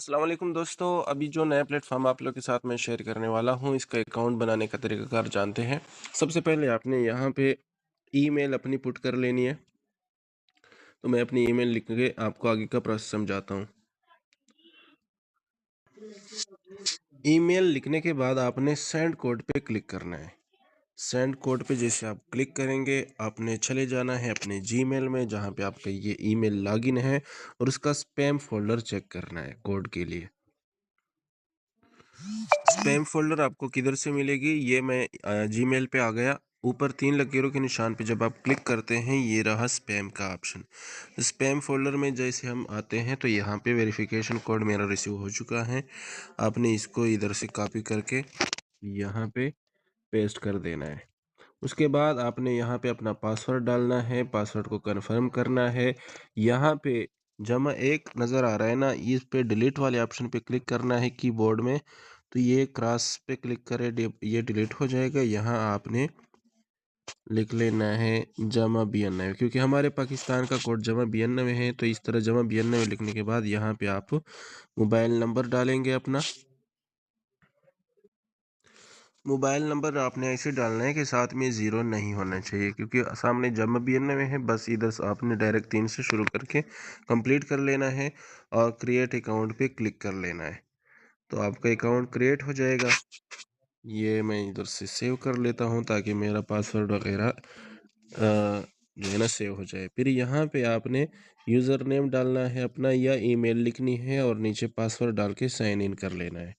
अस्सलाम वालेकुम दोस्तों। अभी जो नया प्लेटफॉर्म आप लोग के साथ मैं शेयर करने वाला हूँ, इसका अकाउंट बनाने का तरीकाकार जानते हैं। सबसे पहले आपने यहाँ पे ईमेल अपनी पुट कर लेनी है। तो मैं अपनी ईमेल लिख के आपको आगे का प्रोसेस समझाता हूँ। ईमेल लिखने के बाद आपने सेंड कोड पे क्लिक करना है। सेंड कोड पे जैसे आप क्लिक करेंगे, आपने चले जाना है अपने जीमेल में जहाँ पे आपका ये ईमेल लॉगिन है, और उसका स्पैम फोल्डर चेक करना है कोड के लिए। स्पैम फोल्डर आपको किधर से मिलेगी, ये मैं जीमेल पे आ गया। ऊपर 3 लकीरों के निशान पे जब आप क्लिक करते हैं, ये रहा स्पैम का ऑप्शन। स्पैम फोल्डर में जैसे हम आते हैं तो यहाँ पे वेरिफिकेशन कोड मेरा रिसीव हो चुका है। आपने इसको इधर से कॉपी करके यहाँ पे पेस्ट कर देना है। उसके बाद आपने यहाँ पे अपना पासवर्ड डालना है, पासवर्ड को कंफर्म करना है। यहाँ पे जमा एक नज़र आ रहा है ना, इस पे डिलीट वाले ऑप्शन पे क्लिक करना है कीबोर्ड में। तो ये क्रॉस पे क्लिक करें, ये डिलीट हो जाएगा। यहाँ आपने लिख लेना है जमा 92, क्योंकि हमारे पाकिस्तान का कोड जमा 92 है। तो इस तरह जमा 92 लिखने के बाद यहाँ पे आप मोबाइल नंबर डालेंगे अपना। मोबाइल नंबर आपने ऐसे डालना है कि साथ में ज़ीरो नहीं होना चाहिए, क्योंकि सामने जमा भी में है। बस इधर से आपने डायरेक्ट 3 से शुरू करके कंप्लीट कर लेना है और क्रिएट अकाउंट पे क्लिक कर लेना है। तो आपका अकाउंट क्रिएट हो जाएगा। ये मैं इधर से सेव कर लेता हूँ ताकि मेरा पासवर्ड वगैरह जो है ना सेव हो जाए। फिर यहाँ पे आपने यूज़र नेम डालना है अपना, या ईमेल लिखनी है, और नीचे पासवर्ड डाल के साइन इन कर लेना है।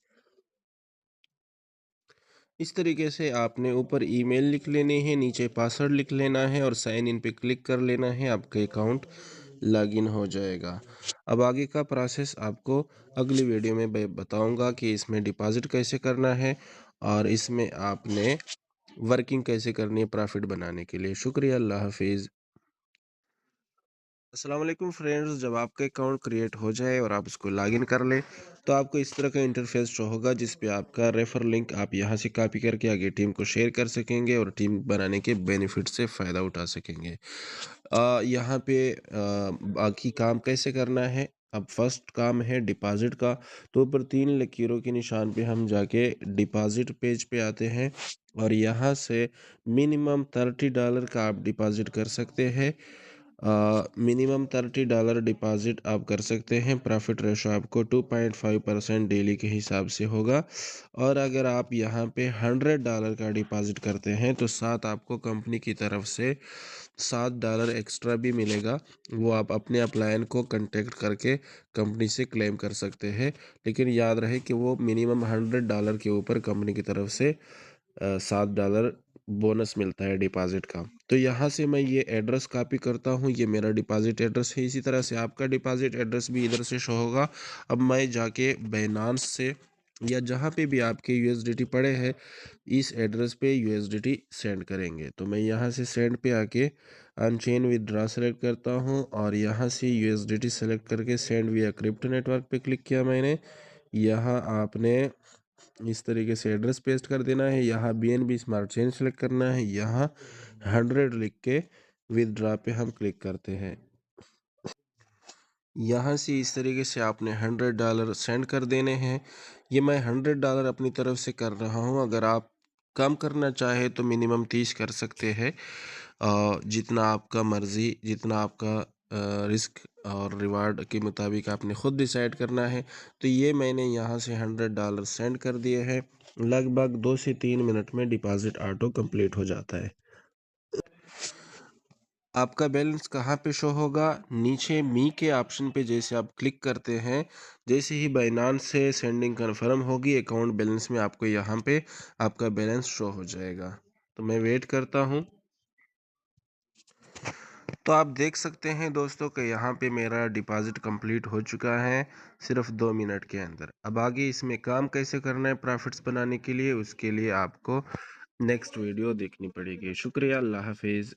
इस तरीके से आपने ऊपर ईमेल लिख लेनी है, नीचे पासवर्ड लिख लेना है और साइन इन पे क्लिक कर लेना है। आपका अकाउंट लॉगिन हो जाएगा। अब आगे का प्रोसेस आपको अगली वीडियो में मैं बताऊंगा कि इसमें डिपॉजिट कैसे करना है और इसमें आपने वर्किंग कैसे करनी है प्रॉफिट बनाने के लिए। शुक्रिया, अल्लाह हाफिज़। अस्सलाम वालेकुम फ्रेंड्स, जब आपका अकाउंट क्रिएट हो जाए और आप उसको लॉगिन कर लें, तो आपको इस तरह का इंटरफेस शो होगा जिस पे आपका रेफर लिंक आप यहां से कॉपी करके आगे टीम को शेयर कर सकेंगे और टीम बनाने के बेनिफिट से फ़ायदा उठा सकेंगे। यहाँ पे बाकी काम कैसे करना है। अब फर्स्ट काम है डिपॉजिट का। तो ऊपर 3 लकीरों के निशान पे हम जाके डिपॉजिट पेज पे आते हैं, और यहाँ से मिनिमम $30 का आप डिपॉजिट कर सकते हैं। मिनिमम $30 डिपॉजिट आप कर सकते हैं। प्रॉफिट रेशो आपको 2.5% डेली के हिसाब से होगा। और अगर आप यहाँ पे $100 का डिपॉजिट करते हैं तो साथ आपको कंपनी की तरफ से $7 एक्स्ट्रा भी मिलेगा। वो आप अपने अपलायन को कांटेक्ट करके कंपनी से क्लेम कर सकते हैं। लेकिन याद रहे कि वो मिनिमम $100 के ऊपर कंपनी की तरफ से $7 बोनस मिलता है डिपॉजिट का। तो यहाँ से मैं ये एड्रेस कॉपी करता हूँ, ये मेरा डिपॉजिट एड्रेस है। इसी तरह से आपका डिपॉजिट एड्रेस भी इधर से शो होगा। अब मैं जाके बाइनेंस से या जहाँ पे भी आपके यूएसडीटी पड़े हैं, इस एड्रेस पे यूएसडीटी सेंड करेंगे। तो मैं यहाँ से सेंड पे आके अनचेन विदड्रॉ सेलेक्ट करता हूँ और यहाँ से यूएसडीटी सेलेक्ट करके सेंड विया क्रिप्टो नेटवर्क पे क्लिक किया मैंने। यहाँ आपने इस तरीके से एड्रेस पेस्ट कर देना है। यहाँ BNB स्मार्ट चेन सेलेक्ट करना है। यहाँ 100 लिख के विदड्रॉ पे हम क्लिक करते हैं। यहाँ से इस तरीके से आपने $100 सेंड कर देने हैं। ये मैं $100 अपनी तरफ से कर रहा हूँ। अगर आप कम करना चाहे तो मिनिमम 30 कर सकते हैं। जितना आपका मर्ज़ी, जितना आपका रिस्क और रिवार्ड के मुताबिक आपने ख़ुद डिसाइड करना है। तो ये मैंने यहाँ से $100 सेंड कर दिए हैं। लगभग 2 से 3 मिनट में डिपॉजिट ऑटो कंप्लीट हो जाता है। आपका बैलेंस कहाँ पे शो होगा, नीचे मी के ऑप्शन पे जैसे आप क्लिक करते हैं, जैसे ही बाइनांस से सेंडिंग कन्फर्म होगी अकाउंट बैलेंस में आपको यहाँ पे आपका बैलेंस शो हो जाएगा। तो मैं वेट करता हूँ। तो आप देख सकते हैं दोस्तों कि यहाँ पे मेरा डिपॉजिट कंप्लीट हो चुका है सिर्फ 2 मिनट के अंदर। अब आगे इसमें काम कैसे करना है प्रॉफिट्स बनाने के लिए, उसके लिए आपको नेक्स्ट वीडियो देखनी पड़ेगी। शुक्रिया, अल्लाह हाफिज़।